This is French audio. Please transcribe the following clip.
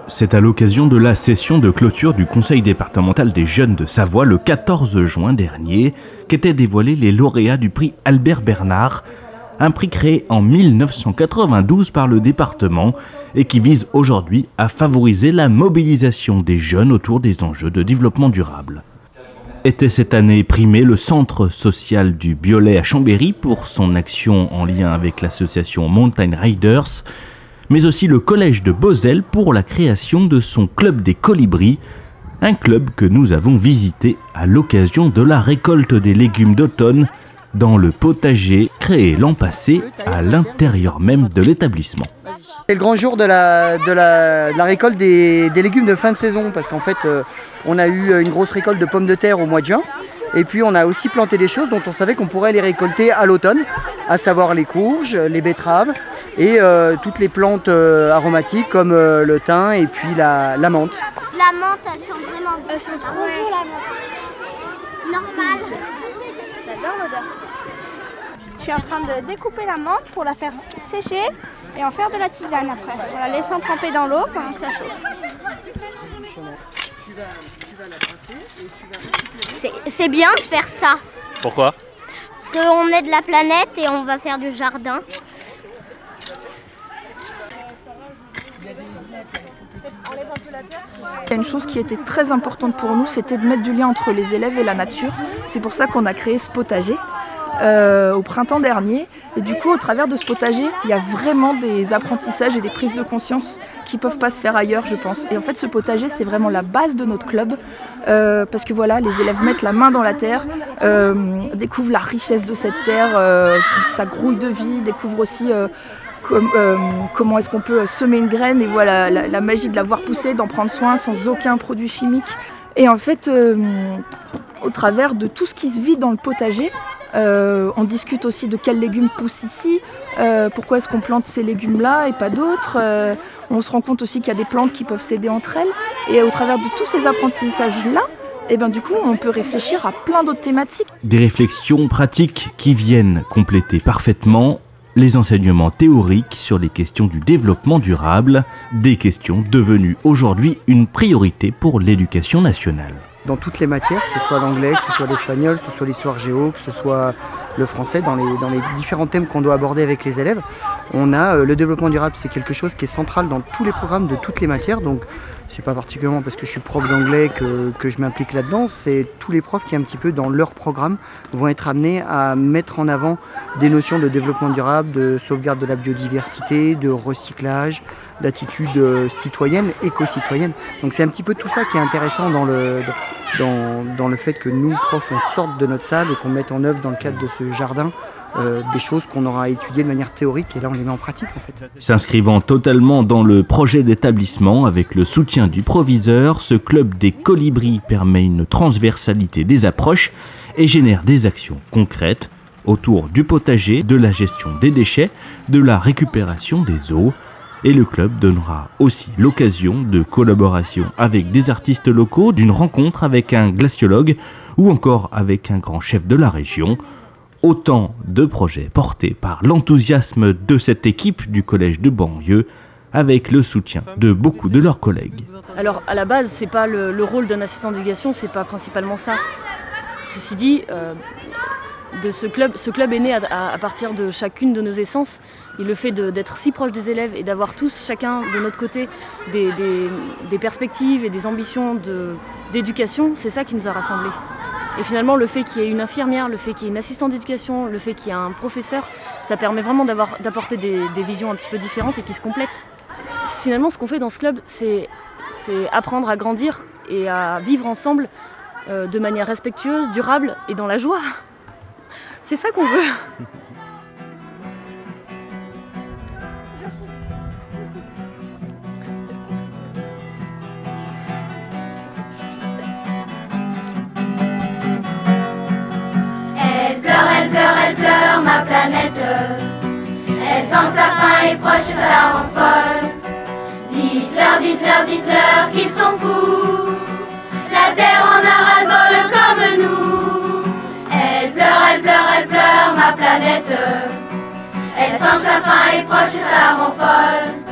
C'est à l'occasion de la session de clôture du Conseil départemental des jeunes de Savoie le 14 juin dernier qu'étaient dévoilés les lauréats du prix Albert Bernard, un prix créé en 1992 par le département et qui vise aujourd'hui à favoriser la mobilisation des jeunes autour des enjeux de développement durable. Était cette année primé le centre social du Biolay à Chambéry pour son action en lien avec l'association Mountain Riders, mais aussi le collège de Beauzelle pour la création de son club des colibris, un club que nous avons visité à l'occasion de la récolte des légumes d'automne dans le potager créé l'an passé à l'intérieur même de l'établissement. C'est le grand jour de la récolte des légumes de fin de saison parce qu'en fait on a eu une grosse récolte de pommes de terre au mois de juin et puis on a aussi planté des choses dont on savait qu'on pourrait les récolter à l'automne, à savoir les courges, les betteraves et toutes les plantes aromatiques comme le thym et puis la menthe. La menthe, elles sont vraiment bonnes. Elles sont trop bonnes la menthe. Normal. J'adore l'odeur. Je suis en train de découper la menthe pour la faire sécher et en faire de la tisane après, en la laissant tremper dans l'eau pendant que ça chauffe. C'est bien de faire ça. Pourquoi? Parce qu'on est de la planète et on va faire du jardin. Il y a une chose qui était très importante pour nous, c'était de mettre du lien entre les élèves et la nature. C'est pour ça qu'on a créé ce potager au printemps dernier. Et du coup, au travers de ce potager, il y a vraiment des apprentissages et des prises de conscience qui ne peuvent pas se faire ailleurs, je pense. Et en fait, ce potager, c'est vraiment la base de notre club. Parce que voilà, les élèves mettent la main dans la terre, découvrent la richesse de cette terre, sa grouille de vie, découvrent aussi comment est-ce qu'on peut semer une graine et voilà la magie de la voir pousser, d'en prendre soin sans aucun produit chimique. Et en fait, au travers de tout ce qui se vit dans le potager, on discute aussi de quels légumes poussent ici, pourquoi est-ce qu'on plante ces légumes-là et pas d'autres. On se rend compte aussi qu'il y a des plantes qui peuvent s'aider entre elles. Et au travers de tous ces apprentissages-là, et ben du coup, on peut réfléchir à plein d'autres thématiques. Des réflexions pratiques qui viennent compléter parfaitement les enseignements théoriques sur les questions du développement durable, des questions devenues aujourd'hui une priorité pour l'éducation nationale. Dans toutes les matières, que ce soit l'anglais, que ce soit l'espagnol, que ce soit l'histoire géo, que ce soit le français, dans les différents thèmes qu'on doit aborder avec les élèves, on a le développement durable, c'est quelque chose qui est central dans tous les programmes de toutes les matières. Donc c'est pas particulièrement parce que je suis prof d'anglais que je m'implique là-dedans, c'est tous les profs qui un petit peu dans leur programme vont être amenés à mettre en avant des notions de développement durable, de sauvegarde de la biodiversité, de recyclage, d'attitude citoyenne, éco-citoyenne. Donc c'est un petit peu tout ça qui est intéressant dans le fait que nous, profs, on sorte de notre salle et qu'on mette en œuvre dans le cadre de ce jardin des choses qu'on aura étudiées de manière théorique et là on les met en pratique en fait. S'inscrivant totalement dans le projet d'établissement avec le soutien du proviseur, ce club des colibris permet une transversalité des approches et génère des actions concrètes autour du potager, de la gestion des déchets, de la récupération des eaux. Et le club donnera aussi l'occasion de collaboration avec des artistes locaux, d'une rencontre avec un glaciologue ou encore avec un grand chef de la région. Autant de projets portés par l'enthousiasme de cette équipe du collège de banlieue avec le soutien de beaucoup de leurs collègues. Alors à la base, c'est pas le rôle d'un assistant d'éducation, c'est pas principalement ça. Ceci dit, ce club est né à partir de chacune de nos essences et le fait d'être si proche des élèves et d'avoir tous chacun de notre côté des perspectives et des ambitions d'éducation, c'est ça qui nous a rassemblés. Et finalement, le fait qu'il y ait une infirmière, le fait qu'il y ait une assistante d'éducation, le fait qu'il y ait un professeur, ça permet vraiment d'apporter des visions un petit peu différentes et qui se complètent. Finalement, ce qu'on fait dans ce club, c'est apprendre à grandir et à vivre ensemble de manière respectueuse, durable et dans la joie. C'est ça qu'on veut. Elle pleure, ma planète. Elle sent que sa fin est proche et ça la rend folle. Dites-leur qu'ils sont fous. La terre en a ras-le-bol comme nous. Elle pleure, ma planète. Elle sent que sa fin est proche et ça la rend folle.